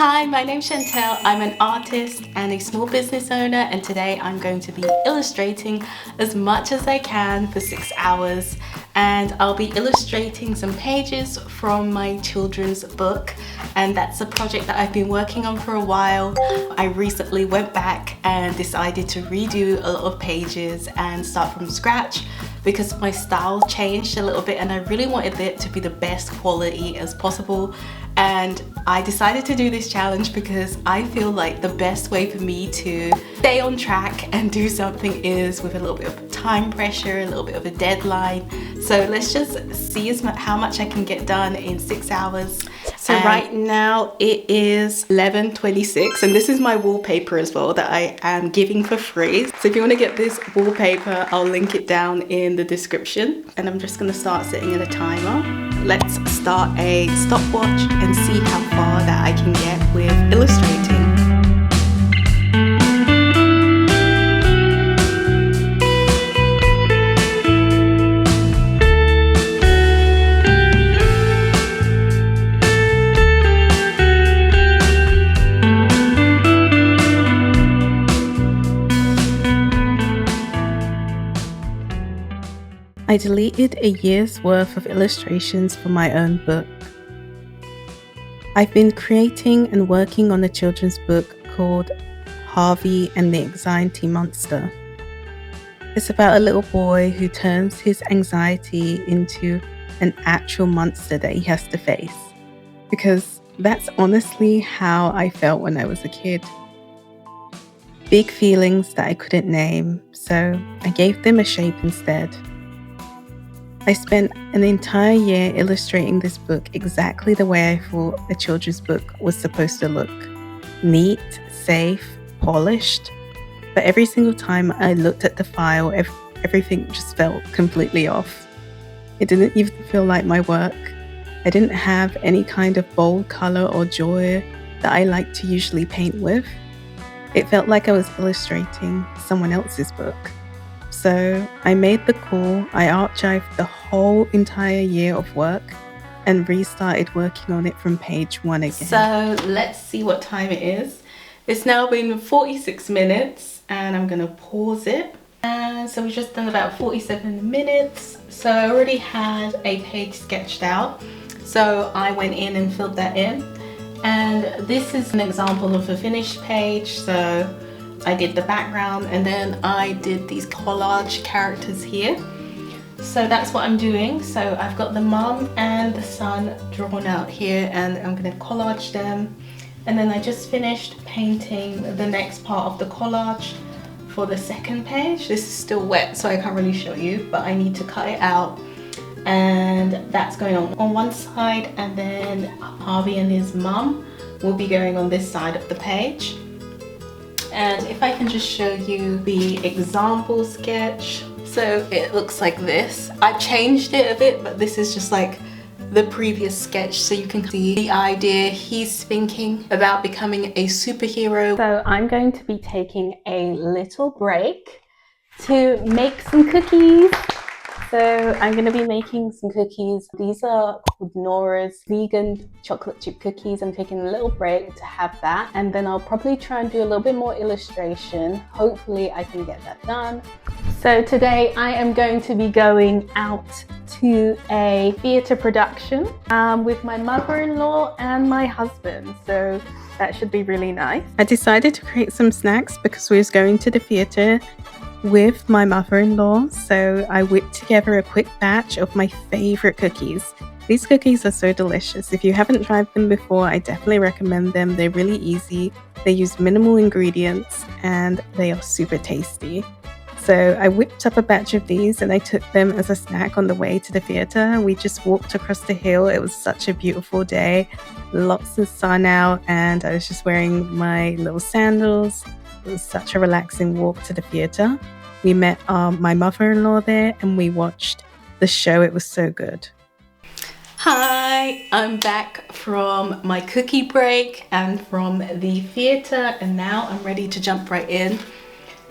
Hi, my name's Chantel. I'm an artist and a small business owner, and today I'm going to be illustrating as much as I can for 6 hours. And I'll be illustrating some pages from my children's book, and that's a project that I've been working on for a while. I recently went back and decided to redo a lot of pages and start from scratch because my style changed a little bit and I really wanted it to be the best quality as possible. And I decided to do this challenge because I feel like the best way for me to stay on track and do something is with a little bit of time pressure, a little bit of a deadline. So let's just see how much I can get done in 6 hours. So right now it is 11:26 and this is my wallpaper as well that I am giving for free. So if you want to get this wallpaper, I'll link it down in the description. And I'm just going to start setting in a timer. Let's start a stopwatch and see how far that I can get with illustrating. I deleted a year's worth of illustrations for my own book. I've been creating and working on a children's book called Harvey and the Anxiety Monster. It's about a little boy who turns his anxiety into an actual monster that he has to face. Because that's honestly how I felt when I was a kid. Big feelings that I couldn't name, so I gave them a shape instead. I spent an entire year illustrating this book exactly the way I thought a children's book was supposed to look. Neat, safe, polished. But every single time I looked at the file, everything just felt completely off. It didn't even feel like my work. I didn't have any kind of bold color or joy that I like to usually paint with. It felt like I was illustrating someone else's book. So I made the call, I archived the whole entire year of work and restarted working on it from page 1 again. So let's see what time it is. It's now been 46 minutes and I'm going to pause it. And so we've just done about 47 minutes. So I already had a page sketched out. So I went in and filled that in. And this is an example of a finished page. So I did the background and then I did these collage characters here. So that's what I'm doing. So I've got the mum and the son drawn out here and I'm going to collage them. And then I just finished painting the next part of the collage for the second page. This is still wet so I can't really show you, but I need to cut it out. And that's going on one side, and then Harvey and his mum will be going on this side of the page. And if I can just show you the example sketch. So it looks like this. I've changed it a bit, but this is just like the previous sketch so you can see the idea. He's thinking about becoming a superhero. So I'm going to be taking a little break to make some cookies. So I'm going to be making some cookies. These are called Nora's vegan chocolate chip cookies. I'm taking a little break to have that. And then I'll probably try and do a little bit more illustration. Hopefully I can get that done. So today I am going to be going out to a theatre production with my mother-in-law and my husband. So that should be really nice. I decided to create some snacks because we was going to the theatre with my mother-in-law, so I whipped together a quick batch of my favorite cookies. These cookies are so delicious. If you haven't tried them before, I definitely recommend them. They're really easy, they use minimal ingredients, and they are super tasty. So I whipped up a batch of these and I took them as a snack on the way to the theatre. We just walked across the hill. It was such a beautiful day, lots of sun out, and I was just wearing my little sandals. It was such a relaxing walk to the theatre. We met my mother-in-law there and we watched the show. It was so good. Hi, I'm back from my cookie break and from the theatre, and now I'm ready to jump right in.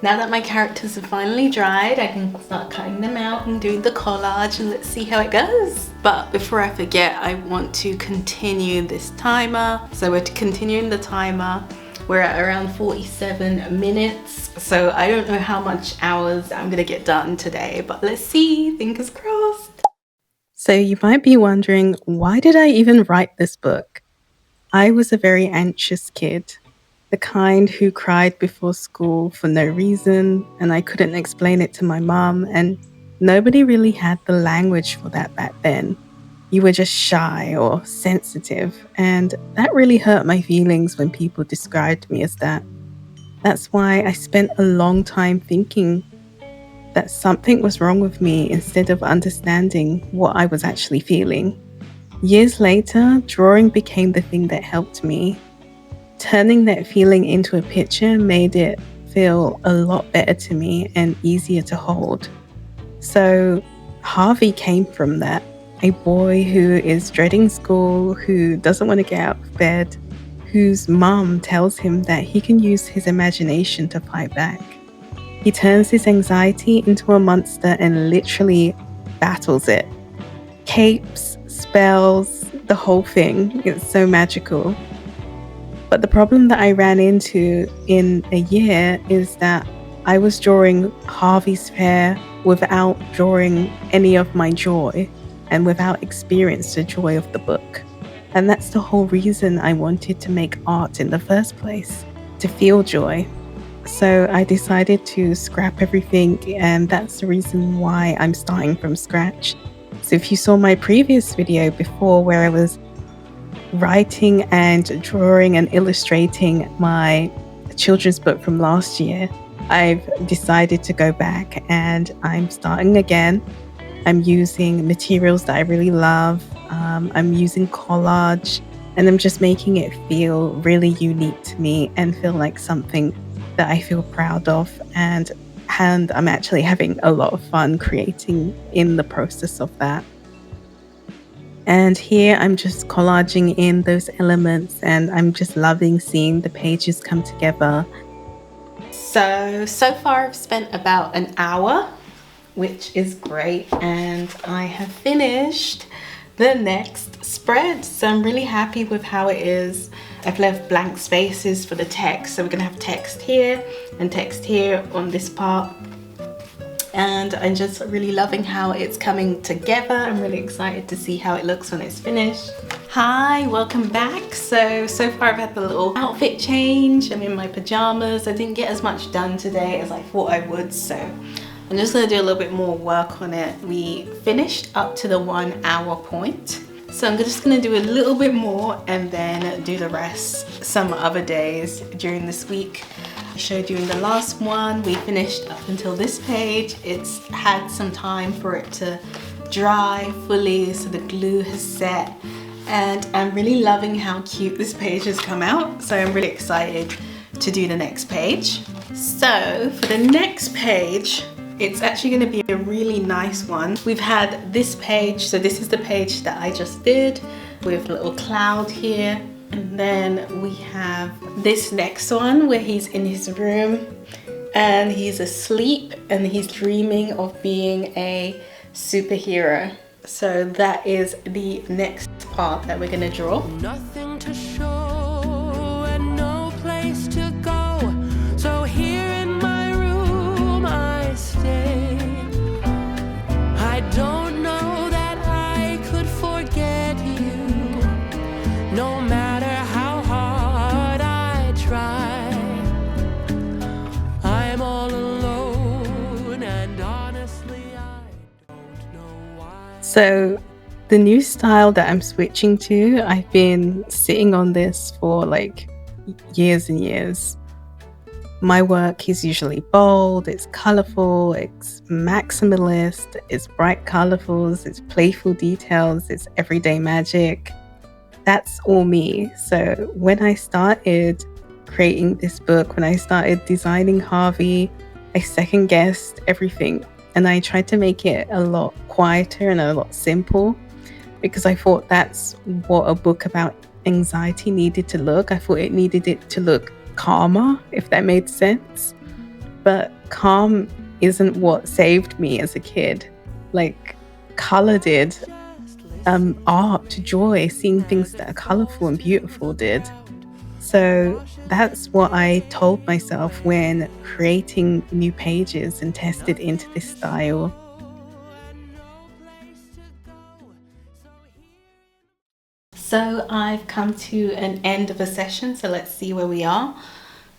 Now that my characters have finally dried, I can start cutting them out and doing the collage, and let's see how it goes. But before I forget, I want to continue this timer. So we're continuing the timer. We're at around 47 minutes. So I don't know how much hours I'm gonna get done today, but let's see, fingers crossed. So you might be wondering, why did I even write this book? I was a very anxious kid. The kind who cried before school for no reason, and I couldn't explain it to my mom, and nobody really had the language for that back then. You were just shy or sensitive, and that really hurt my feelings when people described me as that. That's why I spent a long time thinking that something was wrong with me instead of understanding what I was actually feeling. Years later, drawing became the thing that helped me. Turning that feeling into a picture made it feel a lot better to me and easier to hold. So Harvey came from that. A boy who is dreading school, who doesn't want to get out of bed, whose mum tells him that he can use his imagination to fight back. He turns his anxiety into a monster and literally battles it. Capes, spells, the whole thing. It's so magical. But the problem that I ran into in a year is that I was drawing Harvey's hair without drawing any of my joy and without experience the joy of the book. And that's the whole reason I wanted to make art in the first place, to feel joy. So I decided to scrap everything, and that's the reason why I'm starting from scratch. So if you saw my previous video before where I was writing and drawing and illustrating my children's book from last year, I've decided to go back and I'm starting again. I'm using materials that I really love. I'm using collage, and I'm just making it feel really unique to me and feel like something that I feel proud of, and I'm actually having a lot of fun creating in the process of that. And here I'm just collaging in those elements, and I'm just loving seeing the pages come together. So far I've spent about an hour, which is great, and I have finished the next spread. So I'm really happy with how it is. I've left blank spaces for the text, so we're gonna have text here and text here on this part. And I'm just really loving how it's coming together. I'm really excited to see how it looks when it's finished. Hi, welcome back. So far I've had the little outfit change. I'm in my pajamas. I didn't get as much done today as I thought I would, so I'm just gonna do a little bit more work on it. We finished up to the 1 hour point. So I'm just gonna do a little bit more and then do the rest some other days during this week. I showed you in the last one, we finished up until this page. It's had some time for it to dry fully, so the glue has set. And I'm really loving how cute this page has come out. So I'm really excited to do the next page. So for the next page, it's actually going to be a really nice one. We've had this page, so this is the page that I just did with a little cloud here. And then we have this next one where he's in his room and he's asleep and he's dreaming of being a superhero. So that is the next part that we're going to draw. Nothing to show and no place to go. So here in my room I stay. I don't know that I could forget you, no matter how hard I try. I'm all alone and honestly I don't know why. So the new style that I'm switching to, I've been sitting on this for like years and years. My work is usually bold, it's colorful, it's maximalist, it's bright colorfuls, it's playful details, it's everyday magic. That's all me. So when I started creating this book, when I started designing Harvey, I second guessed everything and I tried to make it a lot quieter and a lot simple, because I thought that's what a book about anxiety needed to look. I thought it needed it to look calmer, if that made sense. But calm isn't what saved me as a kid. Like, color did. Art, joy, seeing things that are colorful and beautiful did. So that's what I told myself when creating new pages and tested into this style. So I've come to an end of a session, so let's see where we are.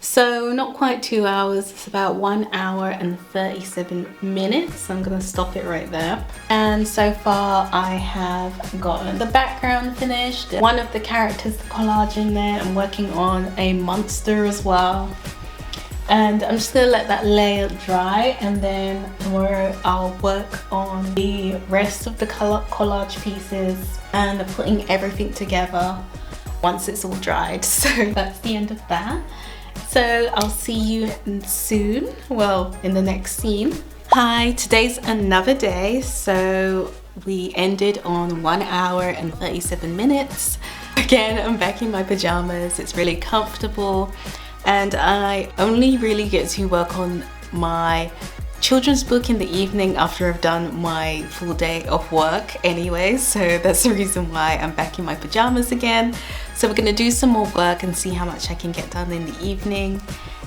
So not quite 2 hours, it's about 1 hour and 37 minutes. I'm gonna stop it right there. And so far I have gotten the background finished, one of the characters, the collage in there. I'm working on a monster as well. And I'm just gonna let that layer dry, and then tomorrow I'll work on the rest of the collage pieces and putting everything together once it's all dried. So that's the end of that. So I'll see you soon, well, in the next scene. Hi, today's another day. So we ended on 1 hour and 37 minutes. Again, I'm back in my pajamas. It's really comfortable. And I only really get to work on my children's book in the evening after I've done my full day of work anyway, so that's the reason why I'm back in my pajamas again. So we're gonna do some more work and see how much I can get done in the evening,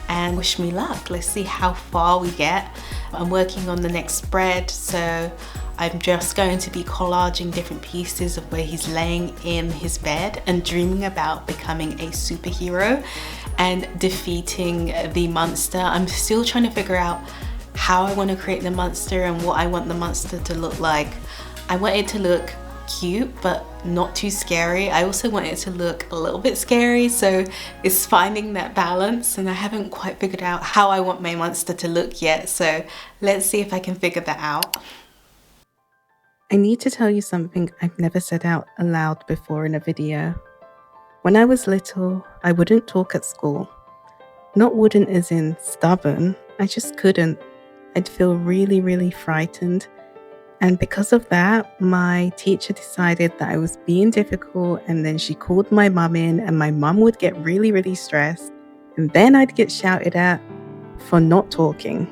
and wish me luck. Let's see how far we get. I'm working on the next spread, so I'm just going to be collaging different pieces of where he's laying in his bed and dreaming about becoming a superhero and defeating the monster. I'm still trying to figure out how I want to create the monster and what I want the monster to look like. I want it to look cute but not too scary. I also want it to look a little bit scary, so it's finding that balance, and I haven't quite figured out how I want my monster to look yet, so let's see if I can figure that out. I need to tell you something I've never said out aloud before in a video. When I was little, I wouldn't talk at school. Not wouldn't as in stubborn, I just couldn't. I'd feel really, really frightened. And because of that, my teacher decided that I was being difficult, and then she called my mum in, and my mum would get really, really stressed. And then I'd get shouted at for not talking.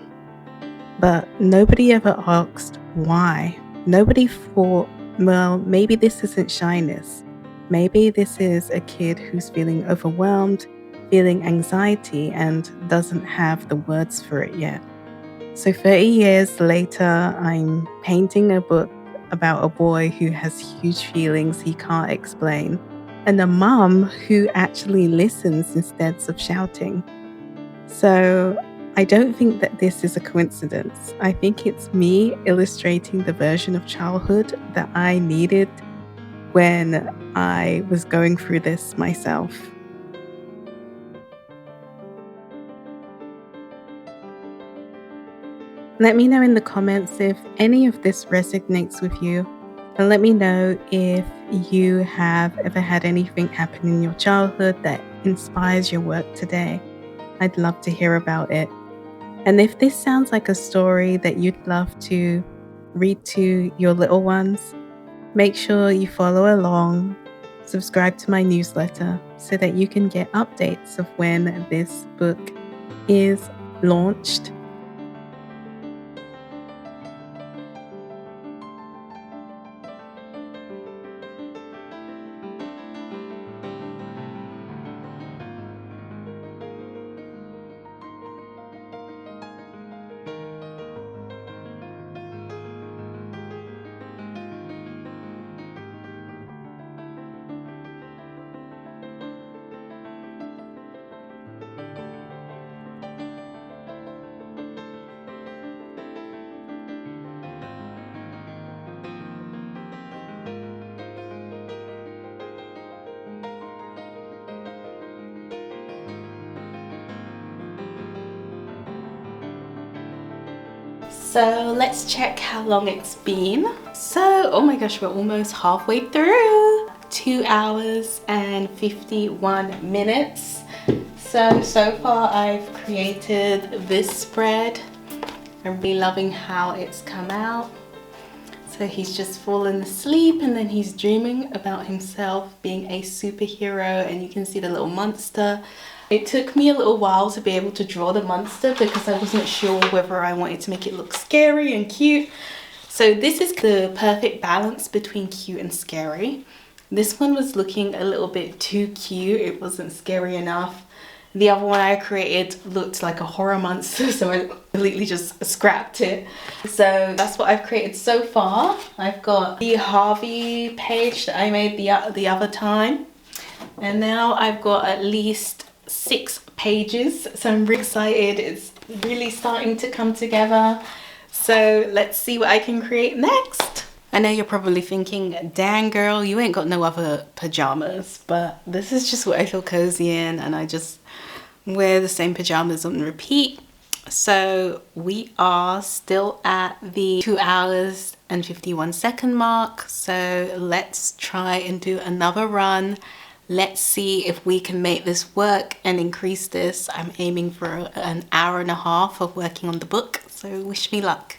But nobody ever asked why. Nobody thought, well, maybe this isn't shyness. Maybe this is a kid who's feeling overwhelmed, feeling anxiety, and doesn't have the words for it yet. So 30 years later, I'm painting a book about a boy who has huge feelings he can't explain, and a mum who actually listens instead of shouting. So I don't think that this is a coincidence. I think it's me illustrating the version of childhood that I needed when I was going through this myself. Let me know in the comments if any of this resonates with you, and let me know if you have ever had anything happen in your childhood that inspires your work today. I'd love to hear about it. And if this sounds like a story that you'd love to read to your little ones, make sure you follow along, subscribe to my newsletter so that you can get updates of when this book is launched. So let's check how long it's been. So, oh my gosh, we're almost halfway through. 2 hours and 51 minutes. So far I've created this spread. I'm really loving how it's come out. So he's just fallen asleep, and then he's dreaming about himself being a superhero, and you can see the little monster. It took me a little while to be able to draw the monster because I wasn't sure whether I wanted to make it look scary and cute. So this is the perfect balance between cute and scary. This one was looking a little bit too cute. It wasn't scary enough. The other one I created looked like a horror monster, so I completely just scrapped it. So that's what I've created so far. I've got the Harvey page that I made the other time. And now I've got at least 6 pages, so I'm really excited. It's really starting to come together. So let's see what I can create next. I know you're probably thinking, dang girl, you ain't got no other pajamas, but this is just what I feel cozy in, and I just wear the same pajamas on repeat. So we are still at the 2 hours and 51 second mark. So let's try and do another run. Let's see if we can make this work and increase this. I'm aiming for an hour and a half of working on the book, so wish me luck.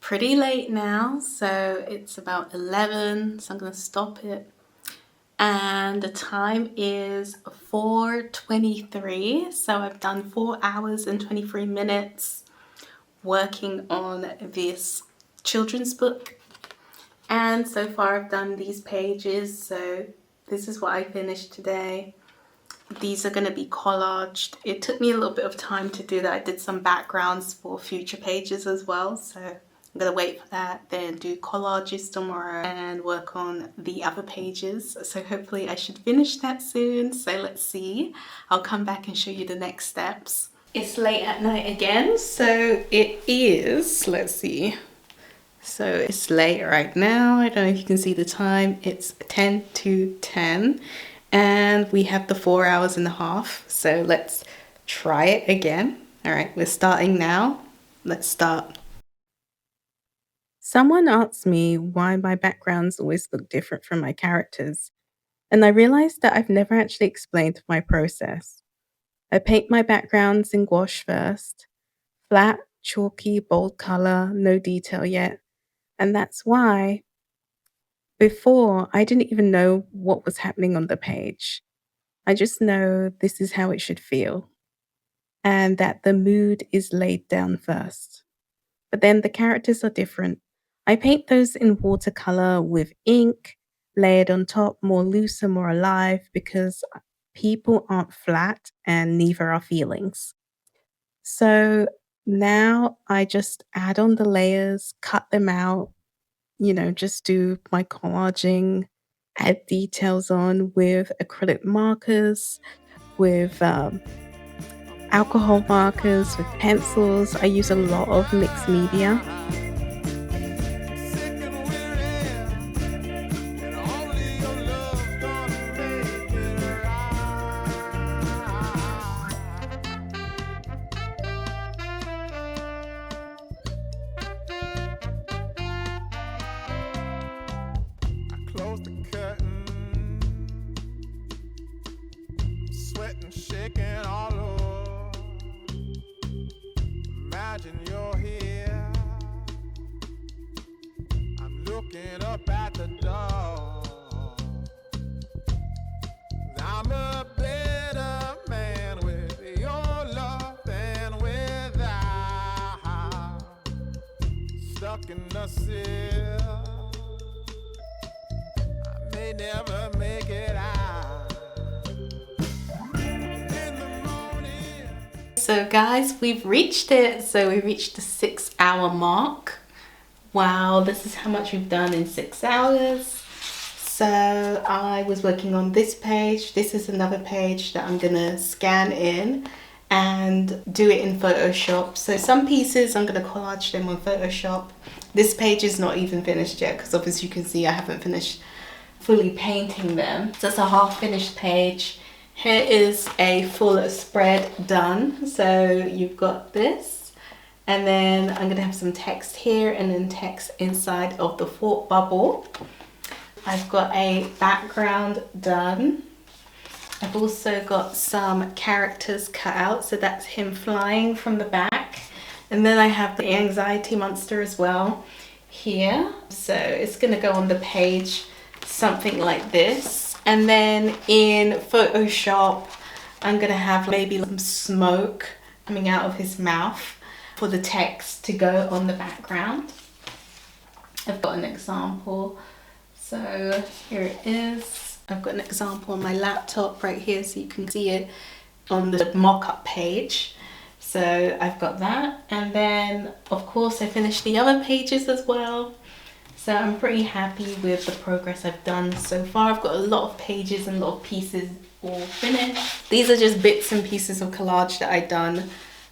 Pretty late now, so it's about 11, so I'm going to stop it. And the time is 4:23, so I've done 4 hours and 23 minutes working on this children's book. And so far I've done these pages, so this is what I finished today. These are going to be collaged. It took me a little bit of time to do that. I did some backgrounds for future pages as well, so I'm going to wait for that, then do collages tomorrow and work on the other pages. So hopefully I should finish that soon. So let's see. I'll come back and show you the next steps. It's late at night again, so it is, let's see. So it's late right now. I don't know if you can see the time. It's 10 to 10 and we have the 4 hours and a half. So let's try it again. All right, we're starting now. Let's start. Someone asked me why my backgrounds always look different from my characters, and I realized that I've never actually explained my process. I paint my backgrounds in gouache first, flat, chalky, bold color, no detail yet, and that's why before I didn't even know what was happening on the page. I just know this is how it should feel, and that the mood is laid down first. But then the characters are different. I paint those in watercolor with ink, layered on top, more loose and more alive, because people aren't flat and neither are feelings. So now I just add on the layers, cut them out, just do my collaging, add details on with acrylic markers, with alcohol markers, with pencils. I use a lot of mixed media. close the curtain, sweating, shaking all over. Imagine you're here, I'm looking up at the door. I'm a better man with your love than without. Stuck in the seal, I may never make it out. In the morning. So guys, we've reached it. So we reached the 6-hour mark. Wow, this is how much we've done in 6 hours. So I was working on this page. This is another page that I'm gonna scan in and do it in Photoshop. So some pieces I'm gonna collage them on Photoshop. This page is not even finished yet because obviously you can see I haven't finished fully painting them. So it's a half finished page. Here is a full spread done. So you've got this, and then I'm gonna have some text here and then text inside of the thought bubble. I've got a background done. I've also got some characters cut out, so that's him flying from the back. And then I have the anxiety monster as well here. So it's gonna go on the page something like this. And then in Photoshop, I'm gonna have maybe some smoke coming out of his mouth for the text to go on the background. I've got an example. So here it is. I've got an example on my laptop right here so you can see it on the mock-up page. So I've got that, and then of course I finished the other pages as well. So I'm pretty happy with the progress I've done so far. I've got a lot of pages and a lot of pieces all finished. These are just bits and pieces of collage that I've done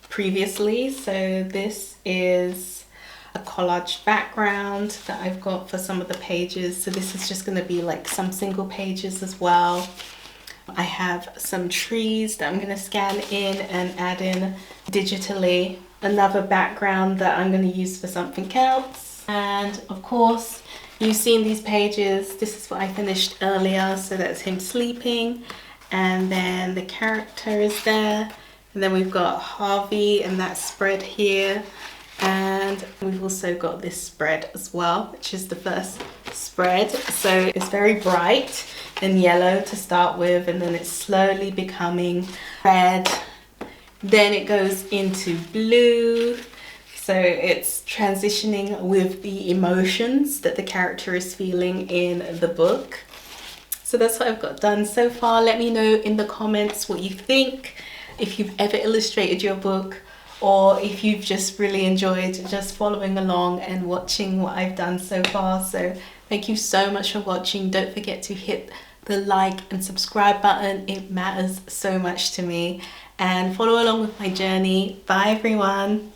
previously. So this is a collage background that I've got for some of the pages. So this is just going to be like some single pages as well. I have some trees that I'm going to scan in and add in digitally. Another background that I'm going to use for something else. And of course, you've seen these pages. This is what I finished earlier. So that's him sleeping. And then the character is there. And then we've got Harvey and that spread here. And we've also got this spread as well, which is the first spread. So it's very bright and yellow to start with, and then it's slowly becoming red. Then it goes into blue. So it's transitioning with the emotions that the character is feeling in the book. So that's what I've got done so far. Let me know in the comments what you think, if you've ever illustrated your book, or if you've just really enjoyed just following along and watching what I've done so far. So thank you so much for watching. Don't forget to hit the like and subscribe button. It matters so much to me. And follow along with my journey. Bye everyone.